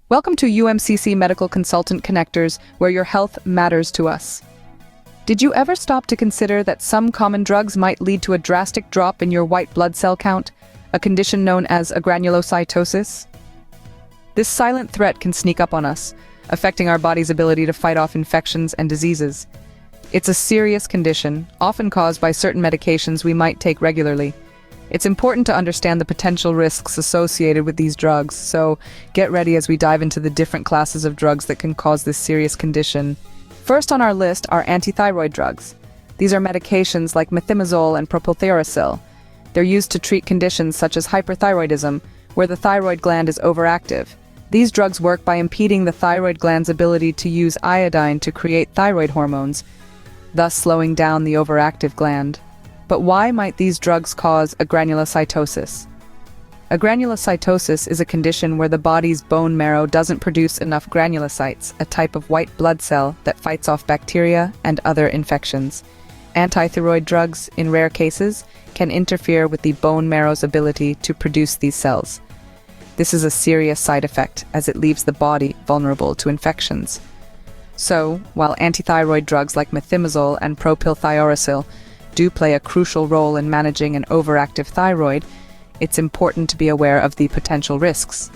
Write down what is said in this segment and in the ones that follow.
Welcome to UMCC Medical Consultant Connectors, where your health matters to us. Did you ever stop to consider that some common drugs might lead to a drastic drop in your white blood cell count, a condition known as agranulocytosis? This silent threat can sneak up on us, affecting our body's ability to fight off infections and diseases. It's a serious condition, often caused by certain medications we might take regularly. It's important to understand the potential risks associated with these drugs, so get ready as we dive into the different classes of drugs that can cause this serious condition. First on our list are antithyroid drugs. These are medications like methimazole and propylthiouracil. They're used to treat conditions such as hyperthyroidism, where the thyroid gland is overactive. These drugs work by impeding the thyroid gland's ability to use iodine to create thyroid hormones, thus slowing down the overactive gland. But why might these drugs cause agranulocytosis? Agranulocytosis is a condition where the body's bone marrow doesn't produce enough granulocytes, a type of white blood cell that fights off bacteria and other infections. Antithyroid drugs, in rare cases, can interfere with the bone marrow's ability to produce these cells. This is a serious side effect, as it leaves the body vulnerable to infections. So, while antithyroid drugs like methimazole and propylthiouracil do play a crucial role in managing an overactive thyroid, it's important to be aware of the potential risks.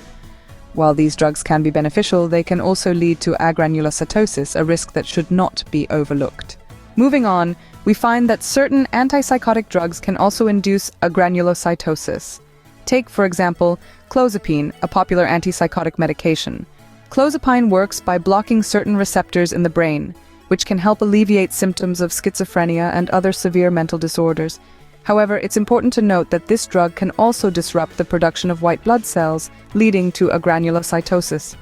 While these drugs can be beneficial, they can also lead to agranulocytosis, a risk that should not be overlooked. Moving on, we find that certain antipsychotic drugs can also induce agranulocytosis. Take, for example, clozapine, a popular antipsychotic medication. Clozapine works by blocking certain receptors in the brain, which can help alleviate symptoms of schizophrenia and other severe mental disorders. However, it's important to note that this drug can also disrupt the production of white blood cells, leading to agranulocytosis.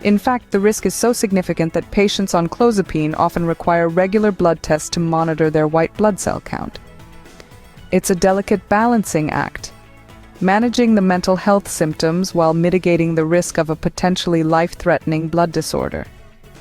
In fact, the risk is so significant that patients on clozapine often require regular blood tests to monitor their white blood cell count. It's a delicate balancing act, managing the mental health symptoms while mitigating the risk of a potentially life-threatening blood disorder.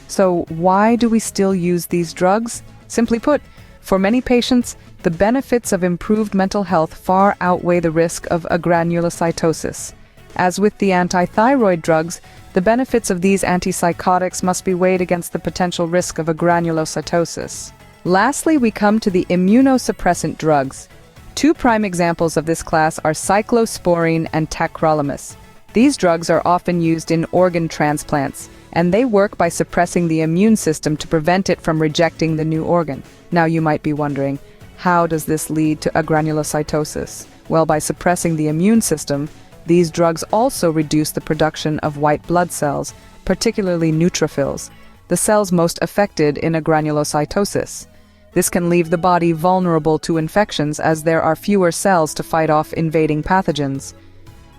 So why do we still use these drugs? Simply put, for many patients, the benefits of improved mental health far outweigh the risk of agranulocytosis. As with the antithyroid drugs, the benefits of these antipsychotics must be weighed against the potential risk of agranulocytosis. Lastly, we come to the immunosuppressant drugs. Two prime examples of this class are cyclosporine and tacrolimus. These drugs are often used in organ transplants, and they work by suppressing the immune system to prevent it from rejecting the new organ. Now you might be wondering, how does this lead to agranulocytosis? Well, by suppressing the immune system, these drugs also reduce the production of white blood cells, particularly neutrophils, the cells most affected in agranulocytosis. This can leave the body vulnerable to infections as there are fewer cells to fight off invading pathogens.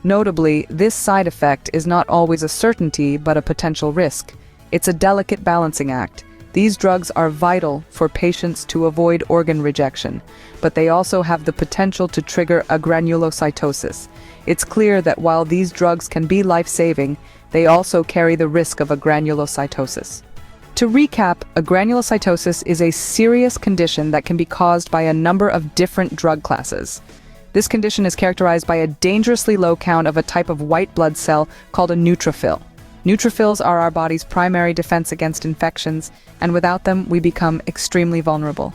Notably, this side effect is not always a certainty but a potential risk. It's a delicate balancing act. These drugs are vital for patients to avoid organ rejection, but they also have the potential to trigger agranulocytosis. It's clear that while these drugs can be life-saving, they also carry the risk of agranulocytosis. To recap, agranulocytosis is a serious condition that can be caused by a number of different drug classes. This condition is characterized by a dangerously low count of a type of white blood cell called a neutrophil. Neutrophils are our body's primary defense against infections, and without them, we become extremely vulnerable.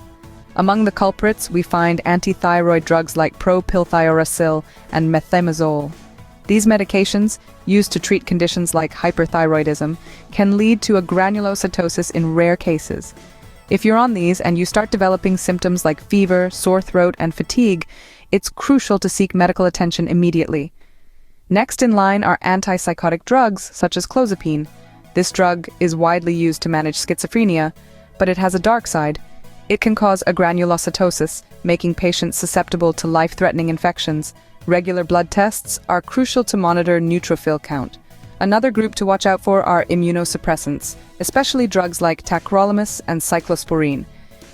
Among the culprits, we find antithyroid drugs like propylthiouracil and methimazole. These medications, used to treat conditions like hyperthyroidism, can lead to agranulocytosis in rare cases. If you're on these and you start developing symptoms like fever, sore throat, and fatigue, it's crucial to seek medical attention immediately. Next in line are antipsychotic drugs, such as clozapine. This drug is widely used to manage schizophrenia, but it has a dark side. It can cause agranulocytosis, making patients susceptible to life-threatening infections. Regular blood tests are crucial to monitor neutrophil count. Another group to watch out for are immunosuppressants, especially drugs like tacrolimus and cyclosporine.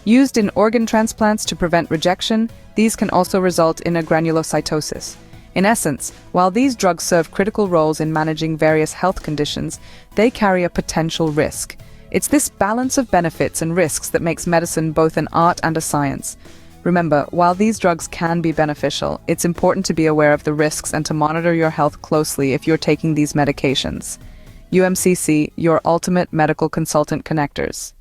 Used in organ transplants to prevent rejection, these can also result in agranulocytosis. In essence, while these drugs serve critical roles in managing various health conditions, they carry a potential risk. It's this balance of benefits and risks that makes medicine both an art and a science. Remember, while these drugs can be beneficial, it's important to be aware of the risks and to monitor your health closely if you're taking these medications. UMCC, your ultimate medical consultant connectors.